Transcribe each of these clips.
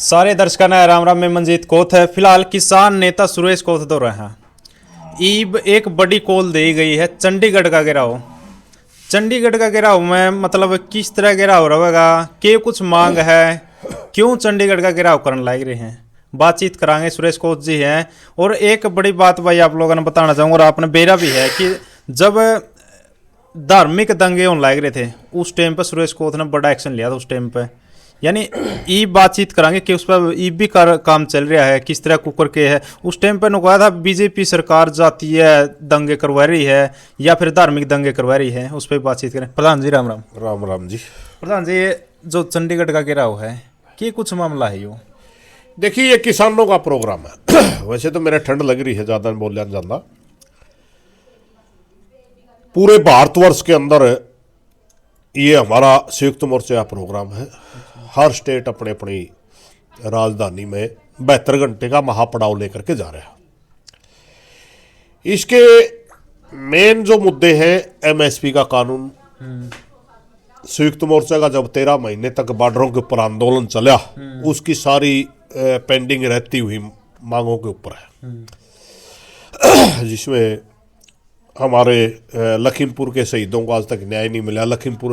सारे दर्शकों ने राम राम में मंजीत कोथ है। फिलहाल किसान नेता सुरेश कोथ दो रहे हैं। ईब एक बड़ी कॉल दी गई है चंडीगढ़ का घेराव। चंडीगढ़ का घेराव में मतलब किस तरह घेराव रहेगा, के कुछ मांग है, क्यों चंडीगढ़ का घेराव करने लाग रहे हैं, बातचीत कराएंगे। सुरेश कोथ जी हैं। और एक बड़ी बात भाई आप लोगों ने बताना चाहूँगा, और आपने बेरा भी है कि जब धार्मिक दंगे होने लग रहे थे उस टाइम पर सुरेश कोथ ने बड़ा एक्शन लिया था उस टाइम पे। यानी ई बातचीत कराएंगे कि उस पर ई भी काम चल रहा है, किस तरह कुकर के है। उस टाइम पे नुकाया था बीजेपी सरकार जातीय दंगे करवा रही है या फिर धार्मिक दंगे करवा रही है, उस पर बातचीत करें। प्रधान जी राम राम। राम राम जी। प्रधान जी, जो चंडीगढ़ का घेराव है कि कुछ मामला है यो? देखिए, ये किसानों का प्रोग्राम है। वैसे तो मेरे ठंड लग रही है, ज्यादा नहीं बोलना ज्यादा। पूरे भारतवर्ष के अंदर ये हमारा संयुक्त मोर्चे का प्रोग्राम है। हर स्टेट अपने अपनी राजधानी में 72 घंटे का महापड़ाव लेकर के जा रहा है। इसके मेन जो मुद्दे हैं, एमएसपी का कानून। संयुक्त मोर्चा का जब 13 महीने तक बॉर्डरों के ऊपर आंदोलन चला, उसकी सारी पेंडिंग रहती हुई मांगों के ऊपर है, जिसमें हमारे लखीमपुर के शहीदों को आज तक न्याय नहीं मिला। लखीमपुर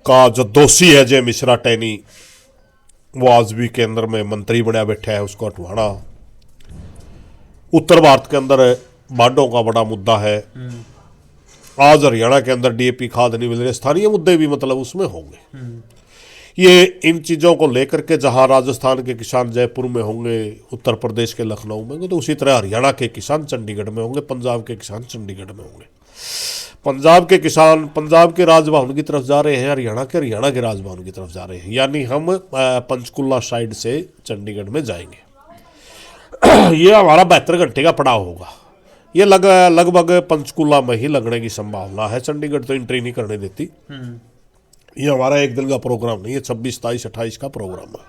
का जो दोषी है जय मिश्रा टैनी, वो आज भी केंद्र में मंत्री बना बैठा है, उसको हटवाना। उत्तर भारत के अंदर बाढ़ों का बड़ा मुद्दा है। आज हरियाणा के अंदर डीएपी खाद नहीं मिल रही। स्थानीय मुद्दे भी मतलब उसमें होंगे। ये इन चीज़ों को लेकर के जहां राजस्थान के किसान जयपुर में होंगे, उत्तर प्रदेश के लखनऊ में होंगे, तो उसी तरह हरियाणा के किसान चंडीगढ़ में होंगे, पंजाब के किसान चंडीगढ़ में होंगे। पंजाब के किसान पंजाब के राजभवन की तरफ जा रहे हैं, हरियाणा के राजभवन की तरफ जा रहे हैं। यानी हम पंचकुला साइड से चंडीगढ़ में जाएंगे। ये हमारा 72 घंटे का पड़ाव होगा। ये लगभग पंचकुला में ही लगने की संभावना है। चंडीगढ़ तो एंट्री नहीं करने देती। ये हमारा एक दिन का प्रोग्राम नहीं है, 26, 27, 28 का प्रोग्राम है।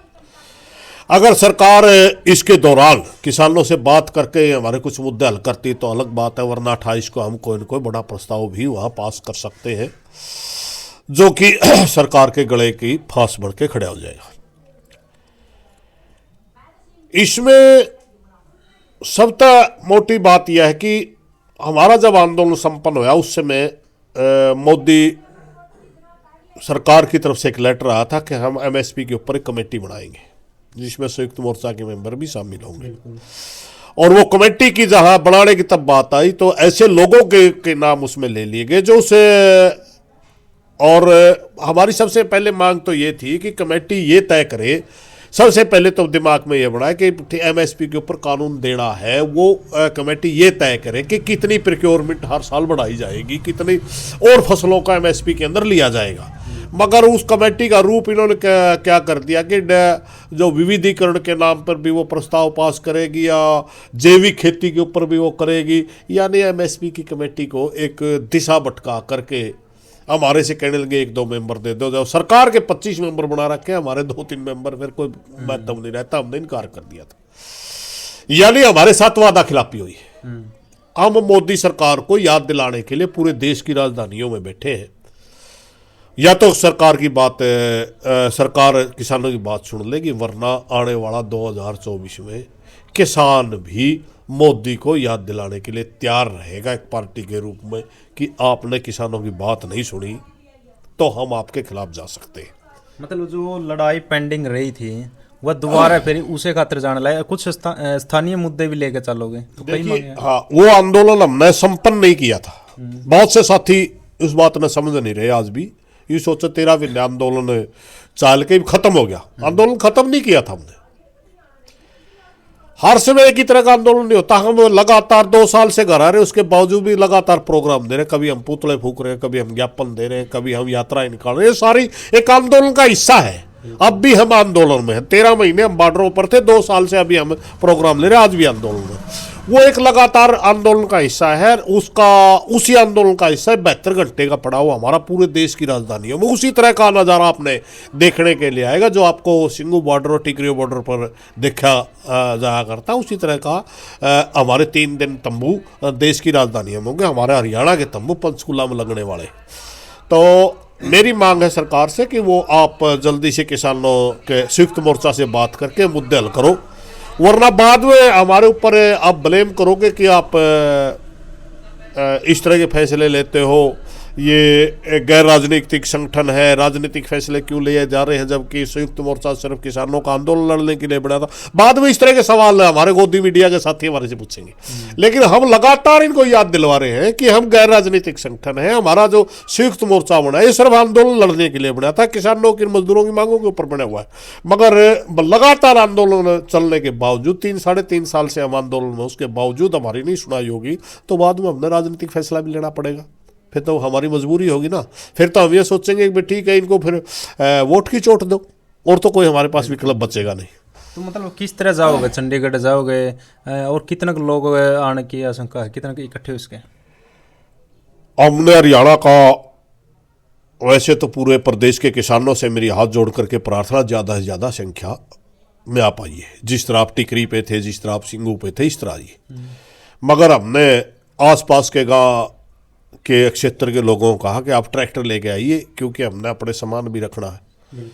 अगर सरकार इसके दौरान किसानों से बात करके हमारे कुछ मुद्दे हल करती तो अलग बात है, वरना 28 को हम कोई न कोई बड़ा प्रस्ताव भी वहाँ पास कर सकते हैं, जो कि सरकार के गले की फांस बढ़ के खड़ा हो जाएगा। इसमें सबसे मोटी बात यह है कि हमारा जब आंदोलन संपन्न हुआ उस समय मोदी सरकार की तरफ से एक लेटर आया था कि हम एमएसपी के ऊपर एक कमेटी बनाएंगे, जिसमें संयुक्त मोर्चा के मेंबर भी शामिल होंगे। और वो कमेटी की जहां बनाने की तब बात आई तो ऐसे लोगों के नाम उसमें ले लिए गए जो उसे, और हमारी सबसे पहले मांग तो ये थी कि कमेटी ये तय करे, सबसे पहले तो दिमाग में ये बनाए कि एमएसपी के ऊपर कानून देना है, वो कमेटी ये तय करे कि कितनी प्रोक्योरमेंट हर साल बढ़ाई जाएगी, कितनी और फसलों का एमएसपी के अंदर लिया जाएगा। मगर उस कमेटी का रूप इन्होंने क्या कर दिया कि जो विविधीकरण के नाम पर भी वो प्रस्ताव पास करेगी या जैविक खेती के ऊपर भी वो करेगी। यानी एमएसपी की कमेटी को एक दिशा भटका करके हमारे से कहने लगे 1-2 मेंबर दे दो। जब सरकार के 25 मेंबर बना रखे, हमारे 2-3 मेंबर, फिर कोई महत्व नहीं रहता, हमने इनकार कर दिया था। यानी हमारे साथ वादा खिलाफी हुई है। हम मोदी सरकार को याद दिलाने के लिए पूरे देश की राजधानियों में बैठे हैं। या तो सरकार की बात सरकार किसानों की बात सुन लेगी, वरना आने वाला 2024 में किसान भी मोदी को याद दिलाने के लिए तैयार रहेगा एक पार्टी के रूप में कि आपने किसानों की बात नहीं सुनी तो हम आपके खिलाफ जा सकते हैं। मतलब जो लड़ाई पेंडिंग रही थी वह दोबारा फिर उसे खातिर जाने लगे, कुछ स्थानीय मुद्दे भी लेके चलोगे तो देखिए, हाँ, वो आंदोलन हमने संपन्न नहीं किया था। बहुत से साथी इस बात ने समझ नहीं रहे आज भी। ये सोचो 13 महीने आंदोलन चाल के खत्म हो गया। आंदोलन खत्म नहीं किया था हमने। हर समय एक ही तरह का आंदोलन नहीं होता। हम लगातार 2 साल से घर आ रहे, उसके बावजूद भी लगातार प्रोग्राम दे रहे। कभी हम पुतले फूक रहे हैं, कभी हम ज्ञापन दे रहे हैं, कभी हम यात्राएं निकाल रहे हैं। ये सारी एक आंदोलन का हिस्सा है। अब भी हम आंदोलन में हैं। 13 महीने हम बॉर्डरों पर थे, 2 साल से अभी हम प्रोग्राम ले रहे हैं, आज भी आंदोलन में। वो एक लगातार आंदोलन का हिस्सा है। उसी आंदोलन का हिस्सा है 72 घंटे का पड़ाव हमारा पूरे देश की राजधानियों में। उसी तरह का नज़ारा आपने देखने के लिए आएगा जो आपको सिंगू बॉर्डर और टिकरी बॉर्डर पर देखा जाया करता है। उसी तरह का हमारे 3 दिन तंबू देश की राजधानियों में होंगे। हमारे हरियाणा के तंबू पंचकुला में लगने वाले। तो मेरी मांग है सरकार से कि वो आप जल्दी से किसानों के संयुक्त मोर्चा से बात करके मुद्दे हल करो, वरना बाद में हमारे ऊपर आप ब्लेम करोगे कि आप इस तरह के फैसले लेते हो, ये गैर राजनीतिक संगठन है, राजनीतिक फैसले क्यों लिए जा रहे हैं, जबकि संयुक्त मोर्चा सिर्फ किसानों का आंदोलन लड़ने के लिए बना था। बाद में इस तरह के सवाल हमारे गोदी मीडिया के साथी हमारे से पूछेंगे, लेकिन हम लगातार इनको याद दिलवा रहे हैं कि हम गैर राजनीतिक संगठन है, हमारा जो संयुक्त मोर्चा बना है ये सिर्फ आंदोलन लड़ने के लिए बना था, किसानों की मजदूरों की मांगों के ऊपर बना हुआ है। मगर लगातार आंदोलन चलने के बावजूद 3-3.5 साल से हम आंदोलन में, उसके बावजूद हमारी नहीं सुनाई होगी, तो बाद में हमने राजनीतिक फैसला भी लेना पड़ेगा। फिर तो हमारी मजबूरी होगी ना, फिर तो हम ये सोचेंगे कि ठीक है इनको फिर वोट की चोट दो, और तो कोई हमारे पास विकल्प बचेगा नहीं। तो मतलब किस तरह जाओगे, चंडीगढ़ जाओगे और कितने लोग आने की आशंका है, कितने इकट्ठे उसके? हमने हरियाणा का, वैसे तो पूरे प्रदेश के किसानों से मेरी हाथ जोड़ करके प्रार्थना ज़्यादा से ज़्यादा संख्या में आप आइए, जिस तरह आप टिकरी पे थे, जिस तरह आप सिंगू पे थे, इस तरह आइए। मगर हमने आसपास के गाँव के क्षेत्र के लोगों को कहा कि आप ट्रैक्टर लेके आइए, क्योंकि हमने अपने सामान भी रखना है,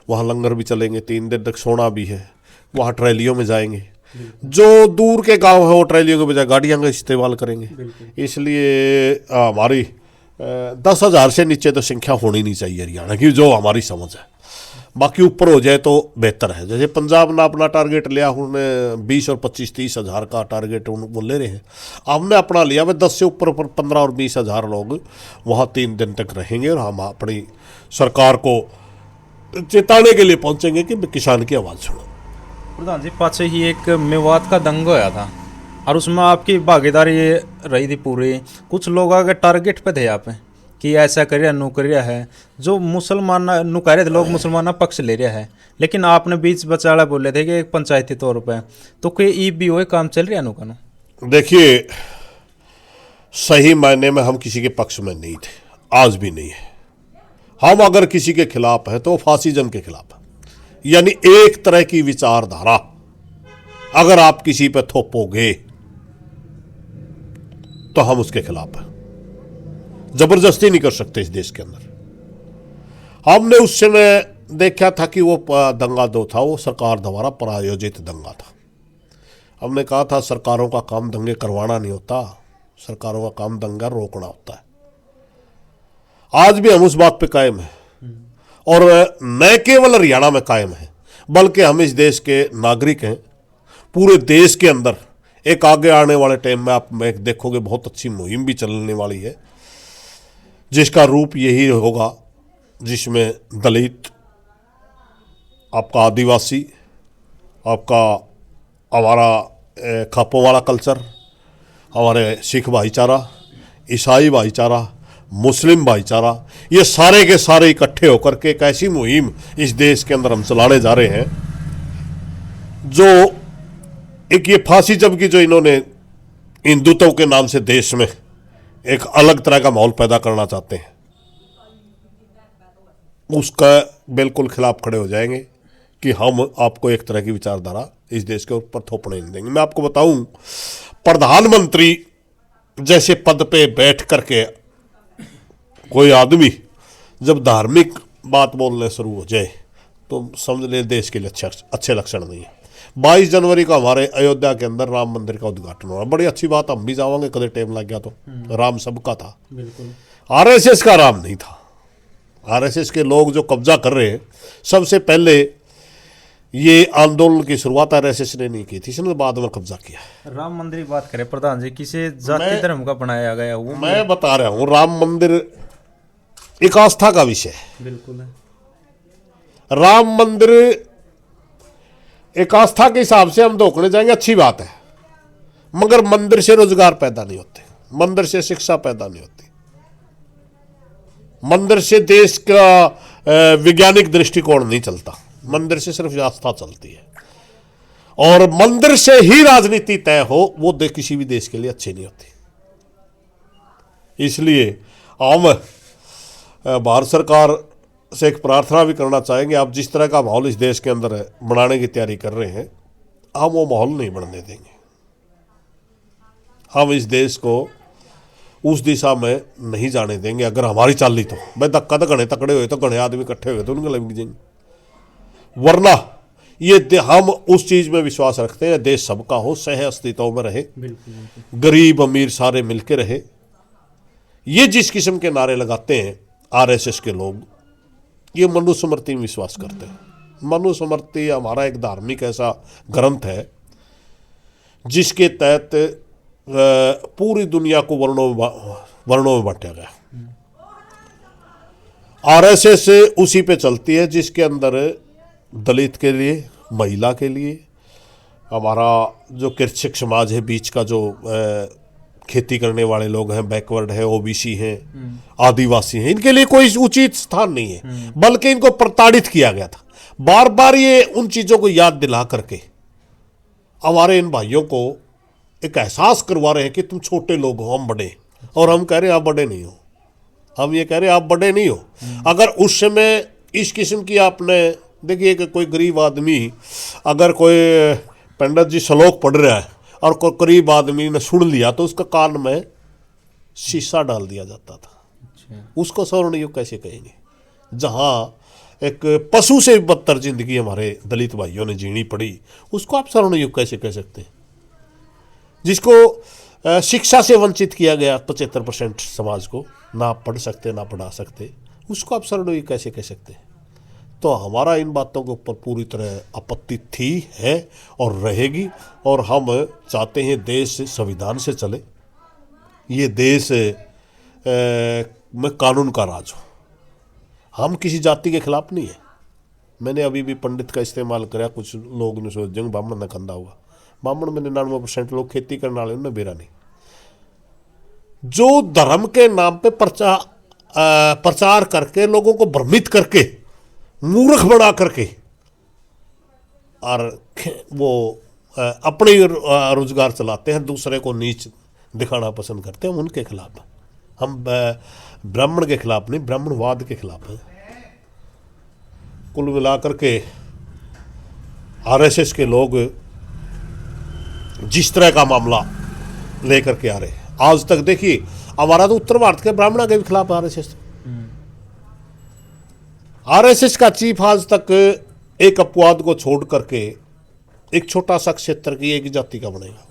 वहाँ लंगर भी चलेंगे, 3 दिन तक सोना भी है, वहाँ ट्रैलियों में जाएंगे, जो दूर के गांव है वो ट्रैलियों के बजाय गाड़ियाँ का इस्तेमाल करेंगे। इसलिए हमारी 10,000 से नीचे तो संख्या होनी नहीं चाहिए हरियाणा की, जो हमारी समझ है। बाकी ऊपर हो जाए तो बेहतर है। जैसे पंजाब ने अपना टारगेट लिया, उन्होंने 20 और 25-30 हज़ार का टारगेट वो ले रहे हैं, हमने अपना लिया भाई 10 से ऊपर 15 और 20 हज़ार लोग वहाँ 3 दिन तक रहेंगे, और हम अपनी सरकार को चेताने के लिए पहुँचेंगे कि किसान की आवाज़ सुनो। प्रधान जी, पाछे ही एक मेवात का दंगा होया था और उसमें आपकी भागीदारी रही थी पूरी। कुछ लोग आगे टारगेट पे थे आप कि ऐसा करिया नू करिया है, जो मुसलमान नू कह रहे थे लोग, मुसलमान पक्ष ले रहा है, लेकिन आपने बीच बचाड़ा बोले थे कि एक पंचायती तौर पे तो कोई ईबीओ काम चल रहा है नू का? देखिए, सही मायने में हम किसी के पक्ष में नहीं थे, आज भी नहीं है। हम अगर किसी के खिलाफ है तो फासिज्म के खिलाफ है, यानी एक तरह की विचारधारा अगर आप किसी पे थोपोगे तो हम उसके खिलाफ हैं। जबरदस्ती नहीं कर सकते इस देश के अंदर। हमने उस समय देखा था कि वो दंगा जो था वो सरकार द्वारा प्रायोजित दंगा था। हमने कहा था सरकारों का काम दंगे करवाना नहीं होता, सरकारों का काम दंगा रोकना होता है। आज भी हम उस बात पे कायम हैं, और न केवल हरियाणा में कायम है, बल्कि हम इस देश के नागरिक हैं। पूरे देश के अंदर एक आगे आने वाले टाइम में आप देखोगे बहुत अच्छी मुहिम भी चलने वाली है, जिसका रूप यही होगा, जिसमें दलित, आपका आदिवासी, आपका हमारा खापों वाला कल्चर, हमारे सिख भाईचारा, ईसाई भाईचारा, मुस्लिम भाईचारा, ये सारे के सारे इकट्ठे होकर के एक ऐसी मुहिम इस देश के अंदर हम चलाने जा रहे हैं, जो एक ये फासिज्म की जो इन्होंने हिंदुत्व के नाम से देश में एक अलग तरह का माहौल पैदा करना चाहते हैं, उसका बिल्कुल खिलाफ खड़े हो जाएंगे कि हम आपको एक तरह की विचारधारा इस देश के ऊपर थोपने नहीं देंगे। मैं आपको बताऊं, प्रधानमंत्री जैसे पद पे बैठ करके कोई आदमी जब धार्मिक बात बोलने शुरू हो जाए तो समझ ले देश के लिए अच्छे लक्षण नहीं है। 22 जनवरी को हमारे अयोध्या के अंदर राम मंदिर का उद्घाटन हो रहा, बड़ी अच्छी बात, हम भी जावांगे, कदे टाइम लग गया तो। राम सबका था, आरएसएस का राम नहीं था। आरएसएस के लोग जो कब्जा कर रहे हैं, सबसे पहले ये आंदोलन की शुरुआत आरएसएस ने नहीं की थी, इसने बाद में कब्जा किया। राम मंदिर की बात करें प्रधान जी, किसी जाति धर्म का बनाया गया वो? मैं बता रहा हूँ, राम मंदिर एक आस्था का विषय है। बिल्कुल है। राम मंदिर एक आस्था के हिसाब से हम धोखने जाएंगे, अच्छी बात है, मगर मंदिर से रोजगार पैदा नहीं होते, मंदिर से शिक्षा पैदा नहीं होती, मंदिर से देश का वैज्ञानिक दृष्टिकोण नहीं चलता, मंदिर से सिर्फ आस्था चलती है। और मंदिर से ही राजनीति तय हो, वो किसी भी देश के लिए अच्छी नहीं होती। इसलिए हम भारत सरकार से एक प्रार्थना भी करना चाहेंगे, आप जिस तरह का माहौल इस देश के अंदर बनाने की तैयारी कर रहे हैं, हम वो माहौल नहीं बनने देंगे। हम इस देश को उस दिशा में नहीं जाने देंगे अगर हमारी चाली तो। भाई धक्का तो घने तकड़े हुए तो घने आदमी इकट्ठे हुए तो उनके लग जाएंगे। वरना ये हम उस चीज में विश्वास रखते हैं देश सबका हो, सह अस्तित्व में रहे, गरीब अमीर सारे मिलके रहे। ये जिस किस्म के नारे लगाते हैं आरएसएस के लोग, ये मनुस्मृति में विश्वास करते हैं। मनुस्मृति हमारा एक धार्मिक ऐसा ग्रंथ है जिसके तहत पूरी दुनिया को वर्णों में बांटा गया। आरएसएस उसी पे चलती है जिसके अंदर दलित के लिए, महिला के लिए, हमारा जो कृषक समाज है, बीच का जो खेती करने वाले लोग हैं, बैकवर्ड है, ओबीसी हैं, आदिवासी हैं, इनके लिए कोई उचित स्थान नहीं है, बल्कि इनको प्रताड़ित किया गया था। बार बार ये उन चीजों को याद दिला करके हमारे इन भाइयों को एक एहसास करवा रहे हैं कि तुम छोटे लोग हो, हम बड़े। और हम कह रहे हैं आप बड़े नहीं हो, हम ये कह रहे हैं आप बड़े नहीं हो। अगर उस समय इस किस्म की आपने देखिए कि कोई गरीब आदमी, अगर कोई पंडित जी श्लोक पढ़ रहा है और कोई गरीब आदमी ने सुन लिया तो उसका कान में शीशा डाल दिया जाता था। उसको स्वर्ण युग कैसे कहेंगे, जहां एक पशु से बदतर जिंदगी हमारे दलित भाइयों ने जीनी पड़ी, उसको आप स्वर्ण युग कैसे कह सकते हैं? जिसको शिक्षा से वंचित किया गया 75% समाज को, ना पढ़ सकते ना पढ़ा सकते, उसको आप स्वर्ण युग कैसे कह सकते हैं? तो हमारा इन बातों के ऊपर पूरी तरह आपत्ति थी, है और रहेगी। और हम चाहते हैं देश संविधान से चले, ये देश में कानून का राज हो। हम किसी जाति के खिलाफ नहीं है। मैंने अभी भी पंडित का इस्तेमाल कराया, कुछ लोग ने सोच जंग ब्राह्मण ने कंधा हुआ। ब्राह्मण में 99% लोग खेती करने वाले, उन्हें बेरा नहीं। जो धर्म के नाम पे प्रचार करके लोगों को भ्रमित करके, मूर्ख बना करके और वो अपने रोजगार चलाते हैं, दूसरे को नीच दिखाना पसंद करते हैं, उनके खिलाफ हम ब्राह्मण के खिलाफ नहीं, ब्राह्मणवाद के खिलाफ हैं। कुल मिलाकर के आरएसएस के लोग जिस तरह का मामला लेकर के आ रहे हैं, आज तक देखिए हमारा तो उत्तर भारत के ब्राह्मणों के भी खिलाफ आरएसएस का चीफ आज तक एक अपवाद को छोड़ करके एक छोटा सा क्षेत्र की एक जाति का बनेगा।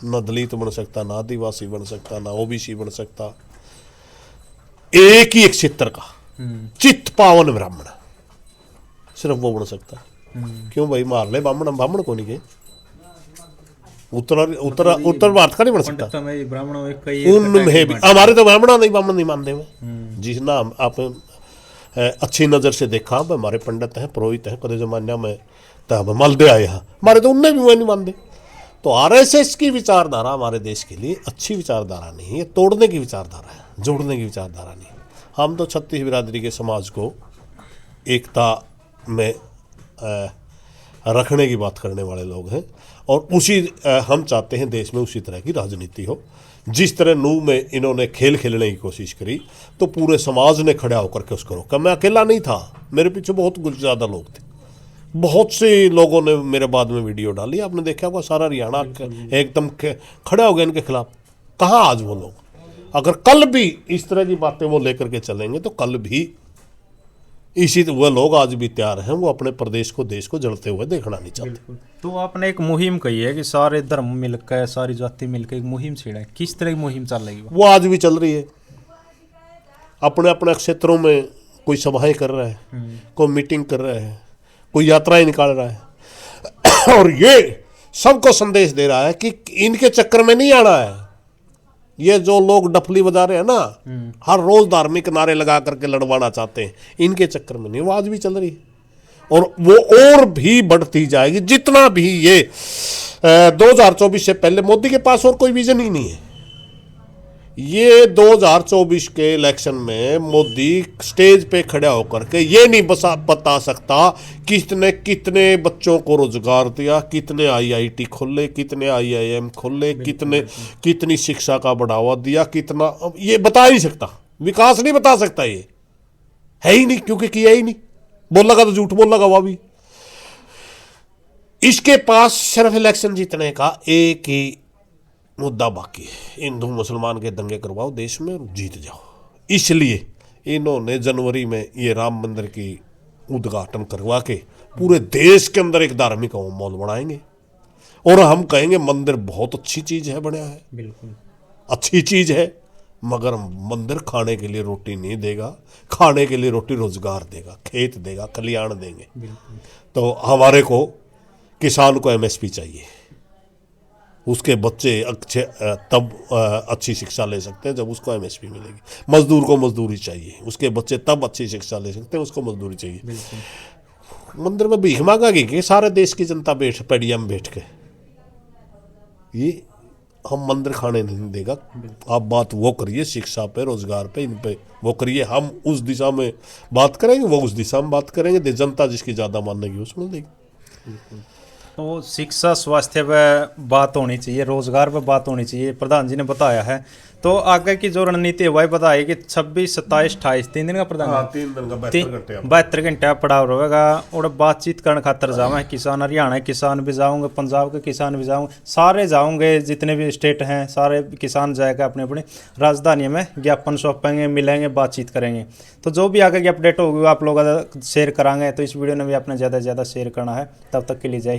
ना दलित बन सकता, ना आदिवासी बन सकता, ना ओबीसी बन सकता, एक ही एक क्षेत्र का चित्त पावन ब्राह्मण सिर्फ वो बन सकता। क्यों भाई, मार ले ब्राह्मण, ब्राह्मण को नहीं गए, उत्तर भारत का नहीं बन सकता। उनमें भी हमारे तो ब्राह्मण नहीं मानते हैं। जिस ना आप अच्छी नज़र से देखा, हमारे पंडित हैं, पुरोहित हैं, कदे जमान्या में तब मालदे आए हैं, हमारे तो उनने भी वो नहीं मानते। तो आरएसएस की विचारधारा हमारे देश के लिए अच्छी विचारधारा नहीं है, तोड़ने की विचारधारा है, जोड़ने की विचारधारा नहीं। हम तो छत्तीस बिरादरी के समाज को एकता में रखने की बात करने वाले लोग हैं, और उसी हम चाहते हैं देश में उसी तरह की राजनीति हो। जिस तरह नू में इन्होंने खेल खेलने की कोशिश करी तो पूरे समाज ने खड़ा होकर के उसको रोका। मैं अकेला नहीं था, मेरे पीछे बहुत कुछ ज़्यादा लोग थे। बहुत से लोगों ने मेरे बाद में वीडियो डाली, आपने देखा होगा, सारा हरियाणा एकदम खड़ा हो गया इनके खिलाफ। कहाँ आज वो लोग? अगर कल भी इस तरह की बातें वो लेकर के चलेंगे तो कल भी इसी वह लोग आज भी तैयार हैं, वो अपने प्रदेश को, देश को जलते हुए देखना नहीं चाहते। तो आपने एक मुहिम कही है कि सारे धर्म मिलकर, सारी जाति मिलकर एक मुहिम छेड़ा है, किस तरह की मुहिम चल रही है? वो आज भी चल रही है। अपने अपने क्षेत्रों में कोई सभाएं कर रहा है, कोई मीटिंग कर रहा है, कोई यात्राएं निकाल रहा है, और ये सबको संदेश दे रहा है कि इनके चक्कर में नहीं आना है। ये जो लोग डफली बजा रहे हैं ना, हर रोज धार्मिक नारे लगा करके लड़वाना चाहते हैं, इनके चक्कर में नहीं। वो आज भी चल रही है और वो और भी बढ़ती जाएगी। जितना भी ये 2024 से पहले मोदी के पास और कोई विजन ही नहीं है। ये 2024 के इलेक्शन में मोदी स्टेज पे खड़ा होकर के ये नहीं बता सकता किसने कितने बच्चों को रोजगार दिया, कितने आईआईटी खोले, कितने आईआईएम खोले, कितनी शिक्षा का बढ़ावा दिया, कितना, ये बता ही नहीं सकता। विकास नहीं बता सकता, ये है ही नहीं, क्योंकि किया ही नहीं। बोल लगा तो झूठ बोल लगा हुआ भी। इसके पास सिर्फ इलेक्शन जीतने का एक ही मुद्दा बाकी है। हिंदू मुसलमान के दंगे करवाओ देश में और जीत जाओ। इसलिए इन्होंने जनवरी में ये राम मंदिर की उद्घाटन करवा के पूरे देश के अंदर एक धार्मिक माहौल बनाएंगे और हम कहेंगे मंदिर बहुत अच्छी चीज है, बनया है, बिल्कुल अच्छी चीज है, मगर मंदिर खाने के लिए रोटी नहीं देगा, खाने के लिए रोटी रोजगार देगा, खेत देगा, कल्याण देंगे। तो हमारे को किसान को एमएसपी चाहिए, उसके बच्चे अच्छे तब अच्छी शिक्षा ले सकते हैं जब उसको एमएसपी मिलेगी। मजदूर को मजदूरी चाहिए, उसके बच्चे तब अच्छी शिक्षा ले सकते हैं, उसको मजदूरी चाहिए। मंदिर में भीख मांगेगी कि सारे देश की जनता बैठ पेडियम बैठ के, ये हम मंदिर खाने नहीं देगा। आप बात वो करिए शिक्षा पे, रोजगार पे, इन पे वो करिए, हम उस दिशा में बात करेंगे, वो उस दिशा में बात करेंगे, जनता जिसकी ज़्यादा मानेगी उसमें देगी। तो शिक्षा स्वास्थ्य पे बात होनी चाहिए, रोजगार पे बात होनी चाहिए, प्रधान जी ने बताया है। तो आगे की जो रणनीति है वही बताई कि 26, 27, 28 3 दिन का प्रधान, 3 दिन का 72 घंटे 72 घंटे पड़ाव रहेगा और बातचीत करने खातर जाऊँ। किसान हरियाणा किसान भी जाऊँगे, पंजाब के किसान भी जाऊँगे, सारे जाऊँगे, जितने भी स्टेट हैं सारे किसान जाएगा अपने अपने राजधानी में, ज्ञापन सौंपेंगे, मिलेंगे, बातचीत करेंगे। तो जो भी आगे की अपडेट होगी आप लोग शेयर कराएंगे। तो इस वीडियो ने भी अपने ज़्यादा से ज़्यादा शेयर करना है। तब तक के लिए जय।